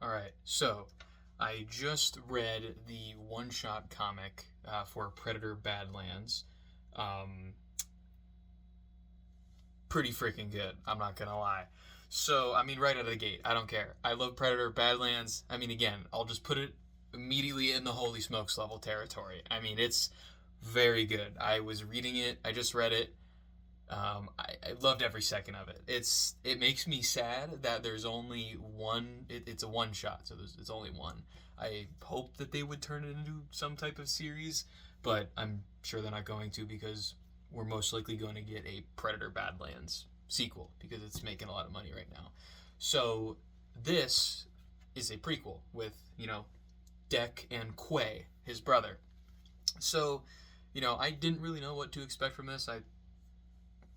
All right, so I just read the one-shot comic for Predator Badlands. Um, Pretty freaking good. I'm not gonna lie. So I mean, right out of the gate, I don't care. I love Predator Badlands. I mean, again, I'll just put it immediately in the holy smokes level territory. I mean, it's very good. I was reading it. I just read it. I loved every second of it. It makes me sad that there's only one. It's a one shot, so it's only one. I hope that they would turn it into some type of series, but I'm sure they're not going to because we're most likely going to get a Predator Badlands sequel because it's making a lot of money right now. So this is a prequel with Deck and Quay, his brother. So I didn't really know what to expect from this.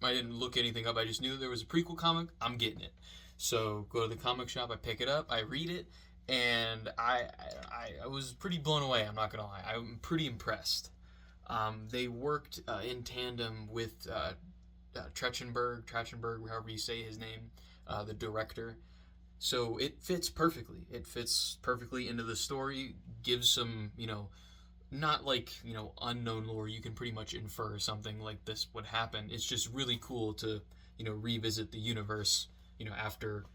I didn't look anything up. I just knew there was a prequel comic. I'm getting it. So go to the comic shop. I pick it up. I read it, and I was pretty blown away. I'm not gonna lie. I'm pretty impressed. They worked in tandem with Trachtenberg, however you say his name, the director. So it fits perfectly. It fits perfectly into the story. Gives some not like unknown lore. You can pretty much infer something like this would happen. It's just really cool to revisit the universe after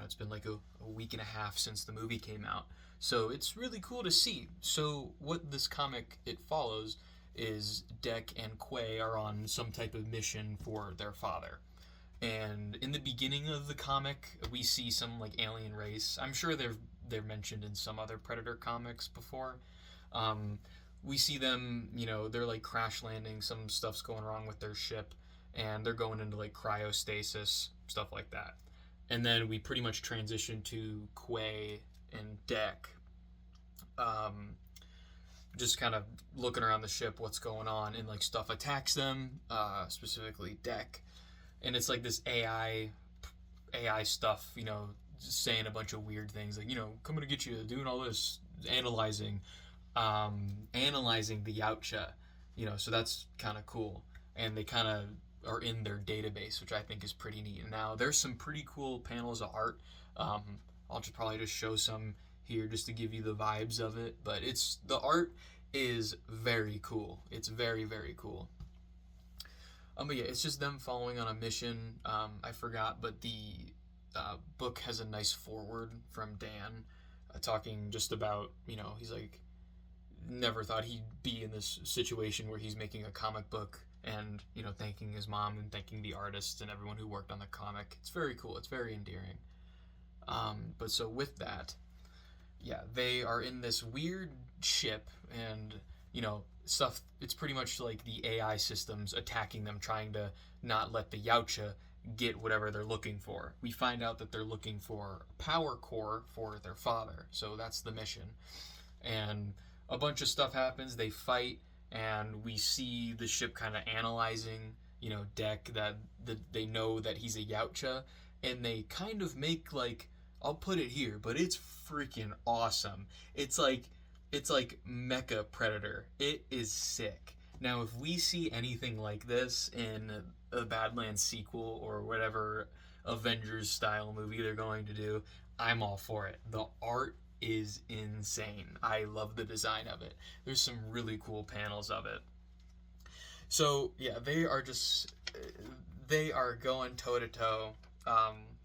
it's been like a week and a half since the movie came out. So it's really cool to see. So what this comic it follows is Deck and Quay are on some type of mission for their father. And in the beginning of the comic, we see some like alien race. I'm sure they're mentioned in some other Predator comics before. Um, we see them, they're like crash landing. Some stuff's going wrong with their ship, and they're going into like cryostasis, stuff like that. And then we pretty much transition to Quay and Deck, just kind of looking around the ship, what's going on, and like stuff attacks them, specifically Deck, and it's like this AI stuff, just saying a bunch of weird things like coming to get you, doing all this, analyzing the Yautja, so that's kind of cool. And they kind of are in their database, which I think is pretty neat. And now there's some pretty cool panels of art. I'll probably just show some here just to give you the vibes of it. But the art is very cool. It's very, very cool. But yeah, it's just them following on a mission. I forgot, but the book has a nice foreword from Dan, talking just about he's like, never thought he'd be in this situation where he's making a comic book and thanking his mom and thanking the artists and everyone who worked on the comic. It's very cool. It's very endearing. But so with that, yeah, they are in this weird ship, and stuff. It's pretty much like the AI systems attacking them, trying to not let the Yautja get whatever they're looking for. We find out that they're looking for a power core for their father, so that's the mission. And a bunch of stuff happens. They fight, and we see the ship kind of analyzing, Deck, that they know that he's a Yautja, and they kind of make like, I'll put it here, but it's freaking awesome. It's like Mecha Predator. It is sick. Now, if we see anything like this in a Badlands sequel or whatever Avengers style movie they're going to do, I'm all for it. The art is insane. I love the design of it. There's some really cool panels of it. So yeah, they are going toe to toe.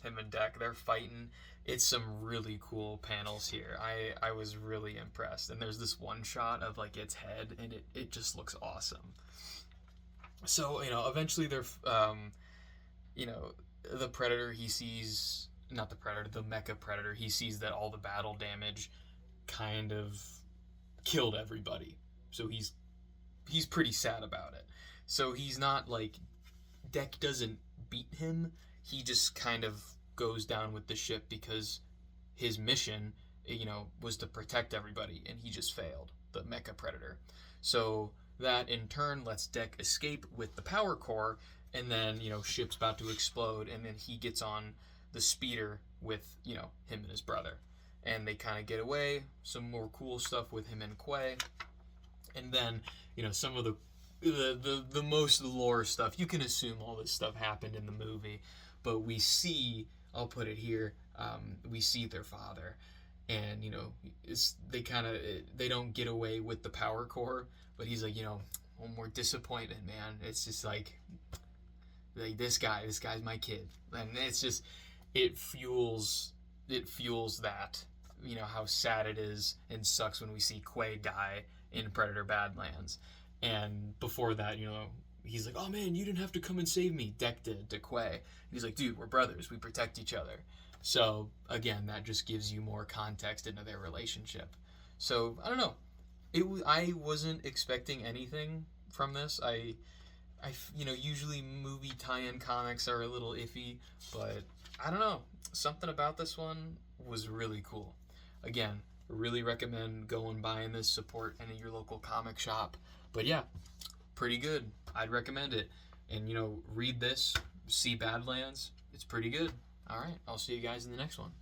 Him and Deck, they're fighting. It's some really cool panels here. I was really impressed. And there's this one shot of like its head, and it just looks awesome. So eventually they're the Predator, he sees, not the Predator, the Mecha Predator, he sees that all the battle damage kind of killed everybody. So he's pretty sad about it. So he's not like, Deck doesn't beat him. He just kind of goes down with the ship because his mission, was to protect everybody, and he just failed, the Mecha Predator. So that in turn lets Deck escape with the power core, and then ship's about to explode, and then he gets on the speeder with him and his brother, and they kind of get away. Some more cool stuff with him and Quay, and then some of the most lore stuff. You can assume all this stuff happened in the movie, but we see, I'll put it here, we see their father, and they don't get away with the power core, but he's like, one more disappointment, man. It's just like this guy's my kid, and it's just it fuels that, how sad it is and sucks when we see Quay die in Predator Badlands. And before that, he's like, oh man, you didn't have to come and save me, Deck did to Quay. And he's like, dude, we're brothers, we protect each other. So again, that just gives you more context into their relationship. So I don't know, I wasn't expecting anything from this. Usually movie tie-in comics are a little iffy, but I don't know, something about this one was really cool. Again, really recommend going buying this, support any of your local comic shop. But yeah, pretty good. I'd recommend it. And read this, see Badlands. It's pretty good. All right, I'll see you guys in the next one.